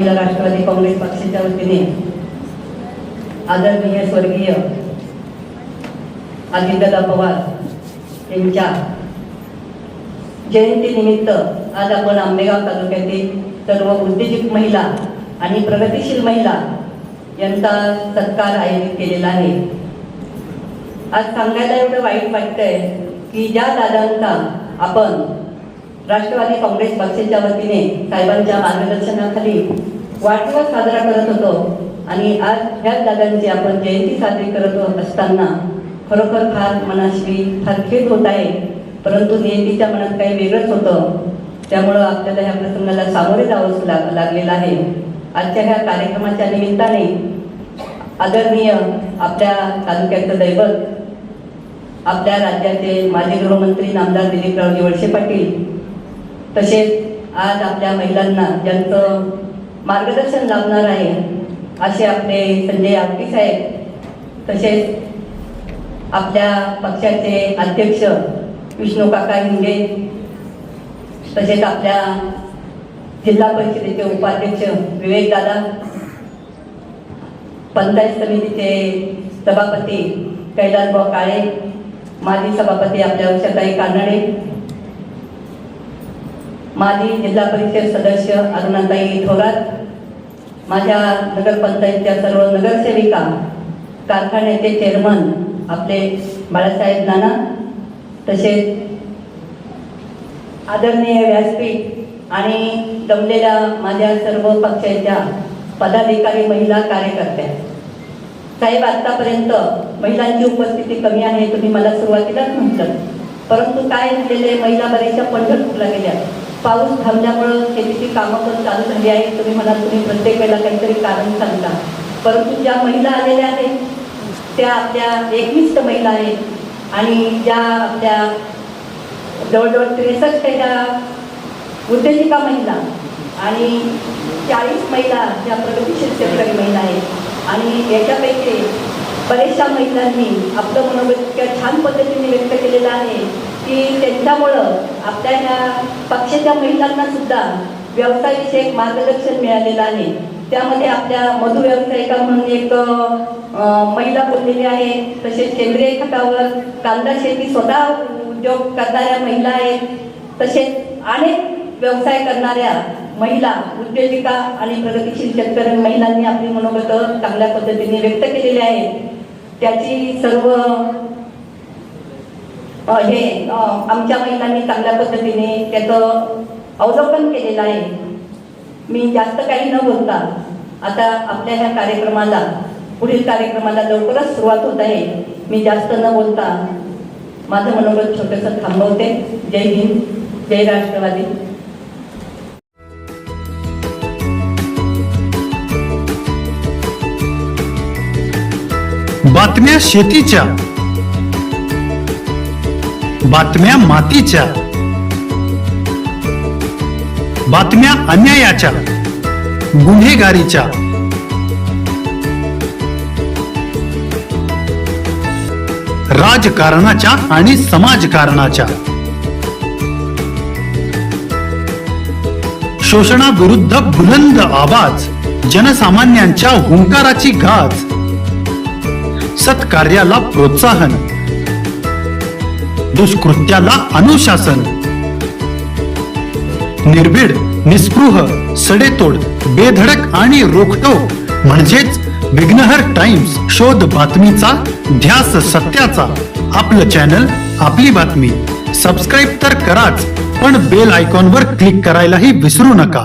राष्ट्रवादी काँग्रेस पक्षाच्या वतीने आदरणीय स्वर्गीय अजितदादा पवार यांच्या जयंतीनिमित्त आज आपण आंबेगाव तालुक्यातील सर्व उद्योजक महिला आणि प्रगतिशील महिला यांचा सत्कार आयोजित केलेला आहे। आज सांगायला एवढं वाईट वाटतंय की ज्या दादांचा आपण राष्ट्रवादी काँग्रेस पक्षाच्या वतीने साहेबांच्या मार्गदर्शनाखाली वाढदिवस साजरा करत होतो आणि आज ह्याच दादांची आपण जयंती साजरी करत असताना खरोखर फार मनाशी फार खेद होत आहे। परंतु नियतीच्या मनात काही वेगळंच होतं, त्यामुळं आपल्याला ह्या प्रसंगाला सामोरे जावंच लागलेलं आहे। आजच्या ह्या कार्यक्रमाच्या निमित्ताने आदरणीय आपल्या तालुक्याचं दैवत, आपल्या राज्याचे माजी गृहमंत्री नामदार दिलीपरावजी वळसे पाटील, तसेच आज आपल्या महिलांना ज्यांचं मार्गदर्शन लाभणार आहे असे आपले संजय आवटी साहेब, तसेच आपल्या पक्षाचे अध्यक्ष विष्णू काका हिंगे, तसेच आपल्या जिल्हा परिषदेचे उपाध्यक्ष विवेक दादा, पंचायत समितीचे सभापती कैलासभाऊ काळे, माजी सभापती आपल्या उषाताई कानडे, माजी जिल्हा परिषद सदस्य अरुणाताई थोरात, माझ्या नगरपंचायतच्या सर्व नगरसेविका, कारखान्याचे चेअरमन आपले बाळासाहेब नाना, तसेच आदरणीय व्यासपीठ आणि जमलेल्या माझ्या सर्व पक्षाच्या पदाधिकारी, महिला कार्यकर्त्या। साहेब, आतापर्यंत महिलांची उपस्थिती कमी आहे तुम्ही मला सुरुवातीलाच म्हटलं, परंतु काय झालेले, महिला बऱ्याचशा पंढरपूरला गेल्या, पाऊस थांबल्यामुळं शेतीची कामं पण चालू झाली आहे। तुम्ही मला तुम्ही प्रत्येक वेळेला काहीतरी कारण सांगता, परंतु ज्या महिला आलेल्या आहेत त्या आपल्या एकनिष्ठ महिला आहेत आणि ज्या आपल्या जवळजवळ 63 त्या उद्योजिका महिला आणि 40 महिला ज्या प्रगतिशील क्षेत्रातील महिला आहेत आणि याच्यापैकी बऱ्याचशा महिलांनी आपलं मनोगत इतक्या छान पद्धतीने व्यक्त केलेलं आहे की त्यांच्यामुळं आपल्या ह्या पक्षाच्या महिलांना सुद्धा व्यवसायविषयक मार्गदर्शन मिळालेलं आहे। त्यामध्ये आपल्या मधु व्यावसायिका म्हणून एक महिला बोललेली आहे, तसेच सेंद्रिय खतावर कांदा शेती स्वतः उद्योग करणाऱ्या महिला आहेत, तसेच अनेक व्यवसाय करणाऱ्या महिला उद्योजिका आणि प्रगतिशील शेतकरी महिलांनी आपली मनोगत चांगल्या पद्धतीने व्यक्त केलेली आहेत। त्याची सर्व आमच्या महिलांनी चांगल्या पद्धतीने त्याचं अवलोकन केलेलं आहे। मी जास्त काही न बोलता आता आपल्या ह्या कार्यक्रमाला, पुढील कार्यक्रमाला लवकरच सुरुवात होत आहे, मी जास्त न बोलता माझं मनोगत छोटंसं थांबवते। जय हिंद, जय राष्ट्रवादी। बातम्या शेतीच्या, बातम्या मातीच्या, बातम्या अन्यायाच्या, गुन्हेगारीच्या, राजकारणाच्या आणि समाजकारणाच्या, शोषणाविरुद्ध बुलंद आवाज, जनसामान्यांच्या हुंकाराची गाज, सत्कार्याला प्रोत्साहन, दुष्कृत्याला अनुशासन, निर्भीड, निस्पृह, सडेतोड, बेधडक आणि रोखटोक म्हणजेच विघ्नहर टाइम्स। शोध बातमीचा, ध्यास सत्याचा, आपलं चॅनल, आपली बातमी। सबस्क्राईब तर कराच, पण बेल आयकॉनवर क्लिक करायलाही विसरू नका।